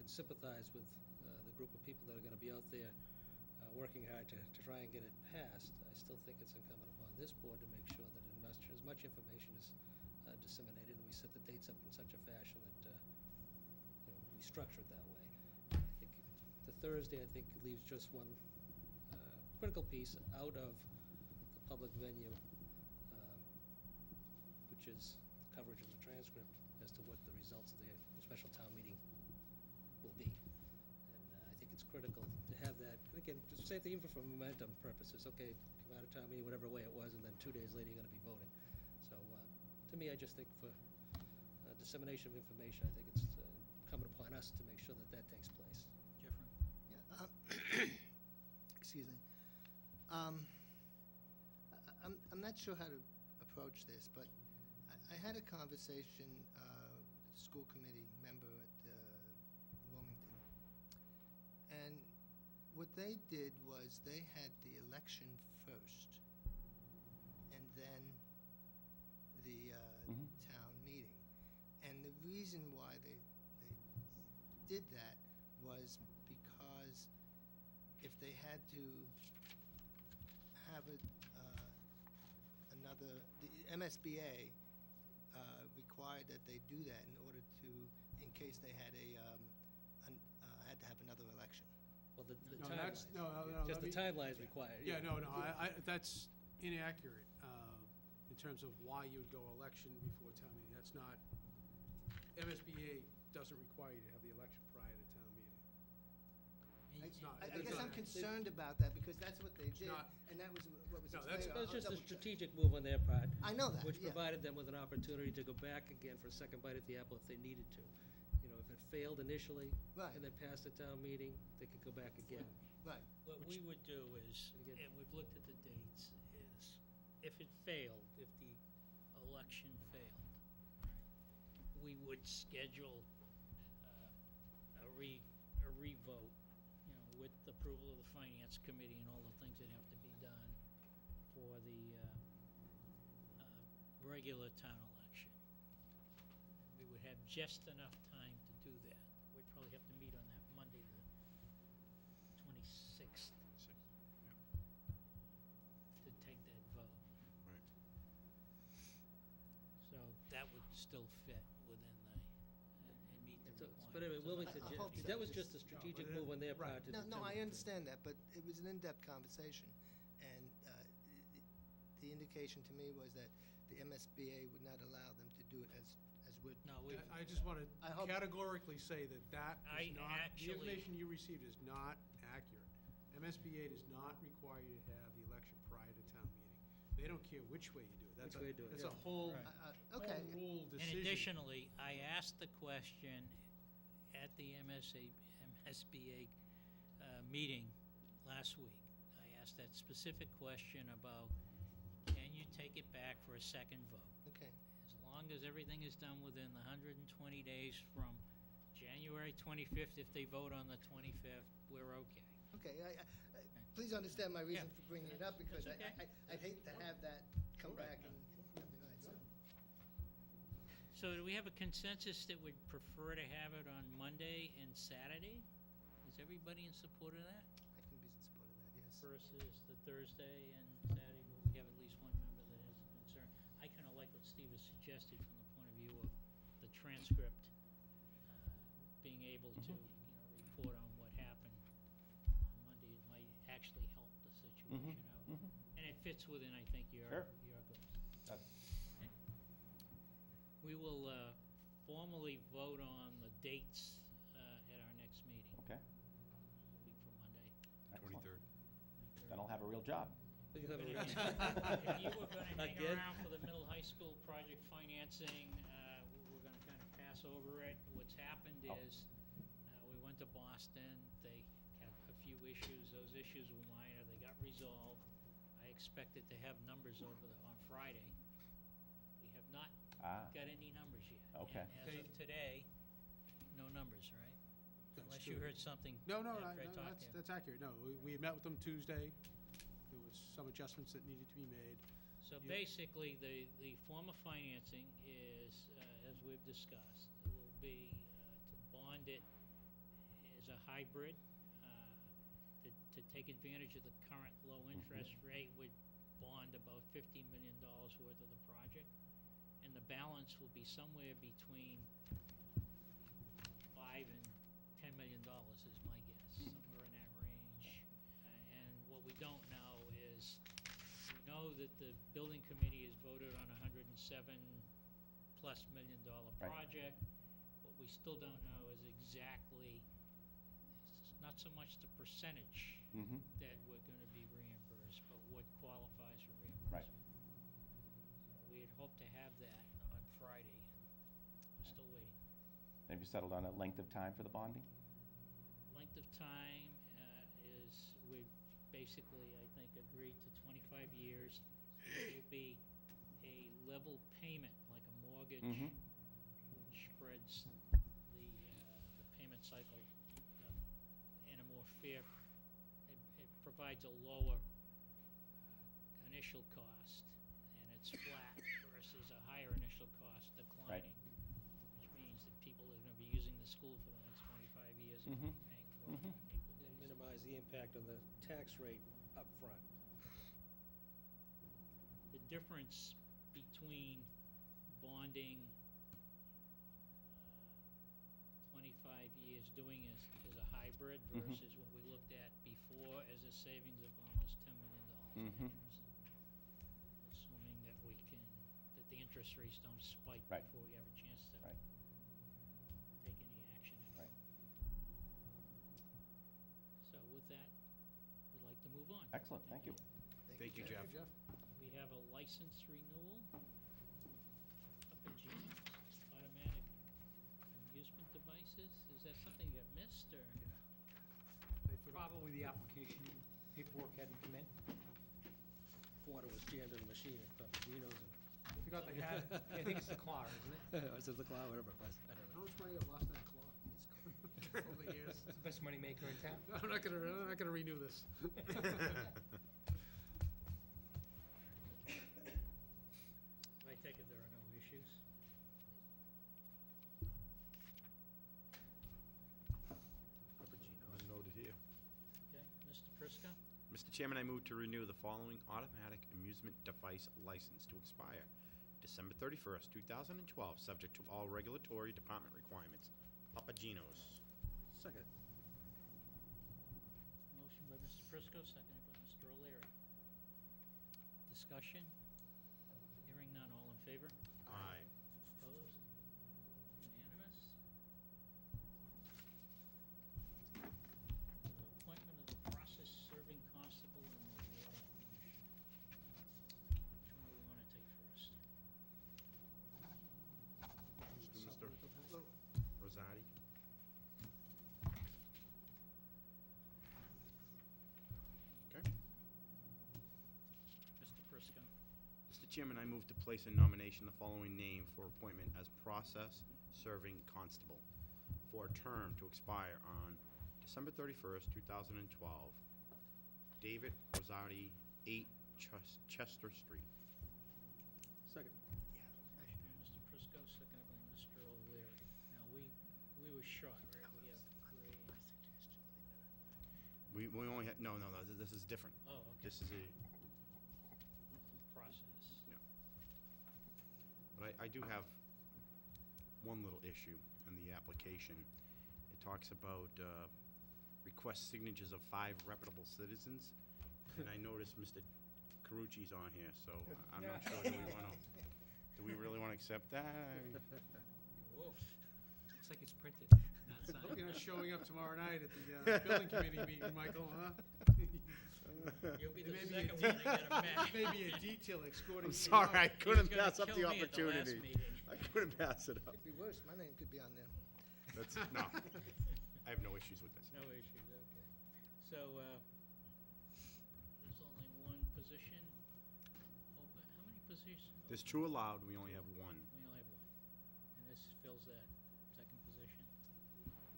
can sympathize with the group of people that are going to be out there working hard to try and get it passed. I still think it's incumbent upon this board to make sure that as much information is disseminated, and we set the dates up in such a fashion that we structure it that way. I think the Thursday, I think, leaves just one critical piece out of the public venue, which is the coverage of the transcript as to what the results of the special town meeting will be. And I think it's critical to have that. And again, just same thing even for momentum purposes. Okay, come out of town meeting, whatever way it was, and then 2 days later you're going to be voting. So to me, I just think for dissemination of information, I think it's incumbent upon us to make sure that that takes place. Jeffrey? Yeah, excuse me. I'm not sure how to approach this, but I had a conversation with a school committee member at Wilmington, and what they did was they had the election first, and then the town meeting. And the reason why they did that was because if they had to have the MSBA required that they do that in order to, in case they had had to have another election. Well, the No, timelines. Just the let me- timelines required. Yeah, no, that's inaccurate in terms of why you would go election before town meeting. That's not, MSBA doesn't require you to have the election prior to town meeting. It's not. I It's guess not. I'm concerned about that because that's what they did, not. and that was what was No, explained. that's- It was I'll just a double check. strategic move on their part. I know that, Which yeah. provided them with an opportunity to go back again for a second bite at the apple if they needed to. If it failed initially Right. and then passed the town meeting, they could go back again. Right. What we would do is, And again- and we've looked at the dates, is if it failed, if the election failed, we would schedule a revote, with the approval of the finance committee and all the things that have to be done for the regular town election. We would have just enough time to do that. We'd probably have to meet on that Monday, the 26th, to take that vote. Right. So that would still fit within and meet the requirements. But anyway, Wilmington, I hope so. that was just a strategic move on their part to No, determine. I understand that, but it was an in-depth conversation, and the indication to me was that the MSBA would not allow them to do it as would. No, we, I just want I to hope- categorically say that I is not, actually- the information you received is not accurate. MSBA does not require you to have the election prior to town meeting. They don't care which way you do it. That's Which way you do it, That's yeah. a whole, Right. Okay. whole rule and decision. additionally, I asked the question at the MSBA meeting last week. I asked that specific question about, can you take it back for a second vote? Okay. As long as everything is done within the 120 days from January 25th, if they vote on the 25th, we're okay. Okay, please understand my reason Yeah. for bringing it up, because That's okay. I'd hate to have that come back and, so. So do we have a consensus that we'd prefer to have it on Monday and Saturday? Is everybody in support of that? I can be in support of that, yes. Versus the Thursday and Saturday, where we have at least one member that has a concern. I kind of like what Steve has suggested from the point of view of the transcript, being able to, report on what happened on Monday. It might actually help the situation out. And it fits within, I think, your Sure. goals. Okay. We will formally vote on the dates at our next meeting, Okay. a week from Monday. Excellent. 23rd. Then I'll have a real job. You have a If you were going to hang Again? around for the middle high school project financing, we're going to kind of pass over it. What's happened Oh. is, we went to Boston, they had a few issues, those issues were minor, they got resolved. I expected to have numbers on Friday. We have not got any numbers yet. Okay. And as of today, no numbers, right? That's Unless true. you heard something No, after I talked to you. that's accurate. No, we had met with them Tuesday. There was some adjustments that needed to be made. So Yeah. basically, the form of financing is, as we've discussed, will be to bond it as a hybrid, to take advantage of the current low interest rate would bond about $50 million worth of the project. And the balance will be somewhere between $5 and $10 million is my guess, somewhere in that range. And what we don't know is, we know that the building committee has voted on a $107+ million Right. project. What we still don't know is exactly, it's not so much the percentage Mm-hmm. that we're gonna be reimbursed, but what qualifies for Right. reimbursement. So we had hoped to have that on Friday, and we're still waiting. Have you settled on a length of time for the bonding? Length of time is, we've basically, I think, agreed to 25 years. It will be a level payment, like a mortgage, Mhm. which spreads the payment cycle in a more fair, it provides a lower initial cost, and it's flat versus a higher initial cost declining, which means that people that are going to be using the school for the next 25 years are going to be paying for it on an equal And basis. minimize the impact on the tax rate up front. The difference between bonding 25 years doing as a hybrid versus what we looked at before as a savings of almost $10 million in Mhm. interest. Assuming that we can, that the interest rates don't spike Right. before we have a chance to Right. take any action. Right. So with that, we'd like to move on. Excellent, thank you. Thank you, Jeff. Jeff? We have a license renewal up at Gino's, automatic amusement devices. Is that something that got missed, or? They forgot. Probably the application paperwork hadn't come in. Water was jammed in the machine at Papagino's They forgot they had it. I think it's the claw, isn't it? and, was it the claw, whatever it was, I don't How know. much money have lost in that claw? Over the years. It's the best moneymaker in town. I'm not gonna renew this. I take it there are no issues. Papagino, unnoted here. Okay, Mr. Prisco? Mr. Chairman, I move to renew the following automatic amusement device license to expire December 31st, 2012, subject to all regulatory department requirements. Papagino's. Second. Motion by Mr. Prisco, seconded by Mr. O'Leary. Discussion? Hearing none, all in favor? Aye. Opposed? Unanimous? The appointment of the process serving constable in the water commission. Which one do we want to take first? Do Mr. Rosati. Okay. Mr. Prisco? Mr. Chairman, I move to place in nomination the following name for appointment as process-serving constable for a term to expire on December 31st, 2012. David Rosati, 8 Chester Street. Second. Mr. Prisco, seconded by Mr. O'Leary. Now, we were short, right? We have three. We only had, no, this is different. Oh, okay. This is a, Process. but I do have one little issue in the application. It talks about request signatures of 5 reputable citizens, and I noticed Mr. Carucci's on here, so I'm not sure, do we really want to accept that? Whoa. Looks like it's printed. Not Hope signed. you're not showing up tomorrow night at the building committee meeting, Michael, huh? You'll be It the may be second one to get a match. Maybe a detail escorting. I'm you sorry, I out. couldn't gonna pass up kill the me at the last opportunity. meeting. I couldn't pass it up. Could be worse, my name could be on there. That's, no, I have no issues with this. No issues, okay. So, there's only one position open. How many positions? There's 2 allowed, we only have 1. We only have one. And this fills that second position.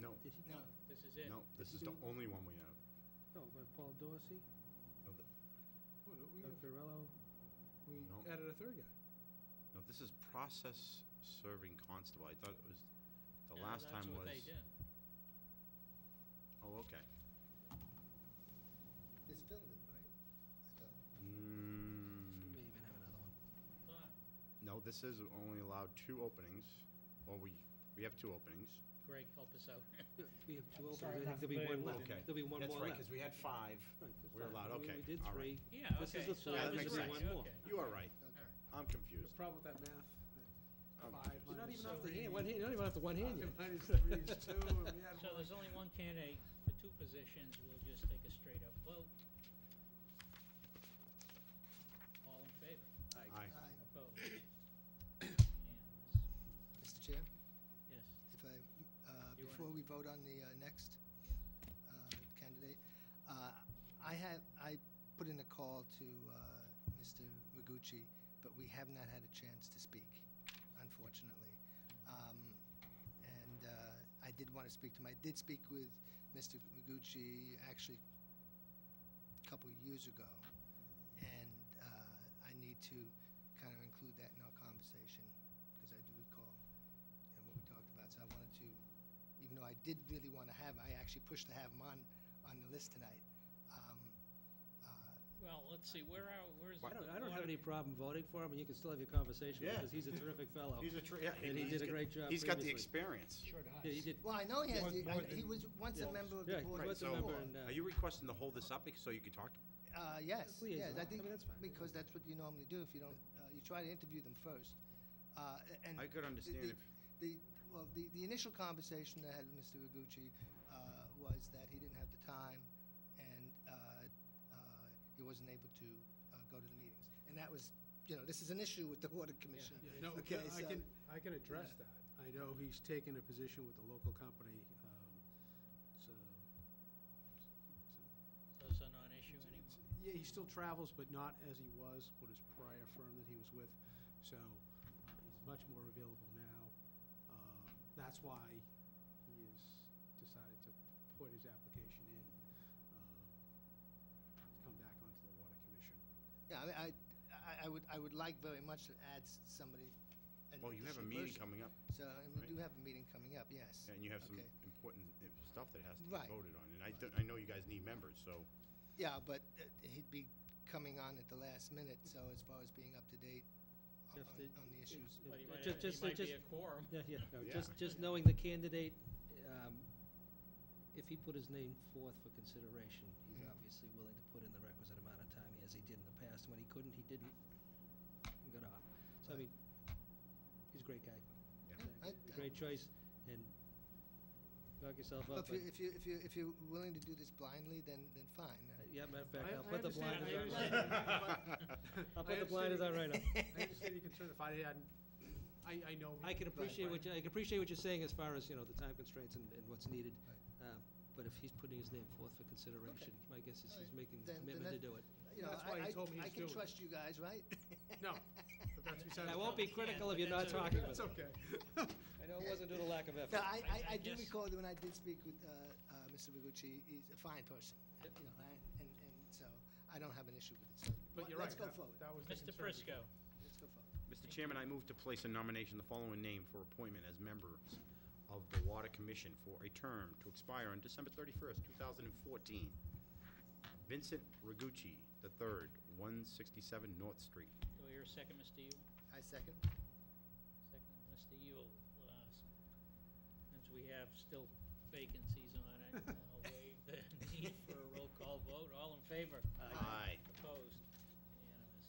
No, Did he, No, This is it. no, this is the only one we have. no, but Paul Dorsey, No, th- Oh, no, we Firello, No. added a third guy. no, this is process-serving constable. I thought it was, the Yeah, last time was... That's what they do. Oh, okay. This filled it, right? I thought. We may even have another one. But, No, this is only allowed 2 openings, or we have 2 openings. Greg, help us out. We have 2 openings, Sorry, I not think there'll be familiar one with left. Okay. There'll be one That's more right, left. because we had 5. Right, that's We're fine. allowed, okay. We did all right. 3. Yeah, This is okay, the so fourth, I was makes there'll sense. be right, one more. okay. You are right. Okay. I'm The confused. problem with that math? Um, 5 You're not minus even off the 3. hand, one hand, you don't even have the one hand yet. Minus 3 is 2, and we had So one. there's only one candidate for 2 positions, we'll just take a straight up vote. All in favor? Aye. Aye. Opposed? Unanimous. Mr. Chair, Yes, if I, You before wanna- we vote on the next yes. candidate, I put in a call to Mr. Maguchi, but we have not had a chance to speak, unfortunately. And I did want to speak to him. I did speak with Mr. Maguchi actually a couple years ago, and I need to kind of include that in our conversation, because I do recall, what we talked about. So I wanted to, even though I did really want to have him, I actually pushed to have him on the list tonight. Well, let's see, where's I the don't have water- any problem voting for him, and you can still have your conversation, Yeah. because he's a terrific fellow. He's a yeah, And he did a great job He's got the previously. experience. Sure does. Yeah, he did. Well, I know he has, More- more he than was once a most. member of Yeah, the he board. was a So, member, and, are you requesting to hold this up so you can talk to him? Yes, Liaison. yes, I I think, mean, that's fine. because that's what you normally do if you don't, you try to interview them first. And I could understand Well, the initial conversation I had with Mr. Iguchi was that he didn't have the time, and he wasn't able to go to the meetings. And that was, this is an issue with the Water Commission. Yeah, no, Okay, I can address yeah. that. I know he's taken a position with the local company. It's, So it's a non-issue anymore? Yeah, he still travels, but not as he was with his prior firm that he was with. So he's much more available now. That's why he has decided to put his application in, to come back onto the Water Commission. Yeah, I would like very much to add somebody. an Well, you have a additional meeting person. coming up, So, and we right? do have a meeting coming up, yes. and you have some Okay. important stuff that has to be Right. voted on. And I know you guys need members, so, Yeah, but he'd be coming on at the last minute, so as far as being up to date on Jeff, the- on the issues. But he might, Just- he just- might be just- a quorum. Yeah, no, Yeah. just knowing the candidate, if he put his name forth for consideration, he's Mhm. obviously willing to put in the requisite amount of time, as he did in the past. When he couldn't, he didn't, and got off. So, I Right. mean, he's a great guy. yeah. A great choice, and knock yourself Well, up. but- if you're willing to do this blindly, then fine. Yeah, matter of fact, I I'll put the understand- blinders I on understand. right I'll put the blinders on right now. I understand your concern. If I hadn't, I know. I can appreciate what I can appreciate what you're saying as far as, the time constraints and what's needed. But if he's putting his name forth for consideration, my guess is he's making a Then commitment to that- do it. That's why he told me I he's can doing it. trust you guys, right? No, but that's besides. I the won't be point. critical if you're not That's okay. talking with That's him. okay. I know it wasn't due to lack of effort. No, I I do guess- recall that when I did speak with Mr. Rigucci, he's a fine person, Yep. and so I don't have an issue with it. So But you're let's right. go forward. That was the Mr. concern Prisco, before. Let's go forward. Mr. Chairman, I move to place in nomination the following name for appointment as members of the Water Commission for a term to expire on December 31st, 2014. Vincent Rigucci III, 167 North Street. do I hear a second, Mr. Yule? I second. Second, Mr. Yule. Since we have still vacancies on it, I'll waive the need for a roll call vote. All in favor? Aye. Opposed? Unanimous.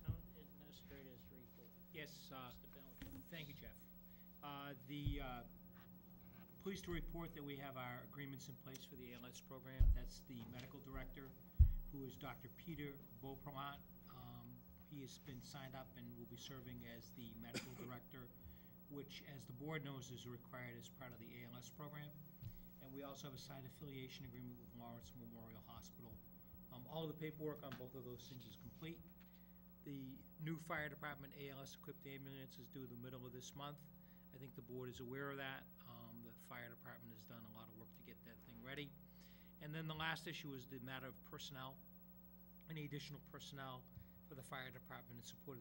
Town Administrator's Report. Yes, Mr. Bellinger. thank you, Jeff. The, pleased to report that we have our agreements in place for the ALS program. That's the medical director, who is Dr. Peter Beauplant. He has been signed up and will be serving as the medical director, which, as the board knows, is required as part of the ALS program. And we also have a signed affiliation agreement with Lawrence Memorial Hospital. All of the paperwork on both of those things is complete. The new fire department ALS-equipped ambulance is due the middle of this month. I think the board is aware of that. The fire department has done a lot of work to get that thing ready. And then the last issue is the matter of personnel. Any additional personnel for the fire department in support of the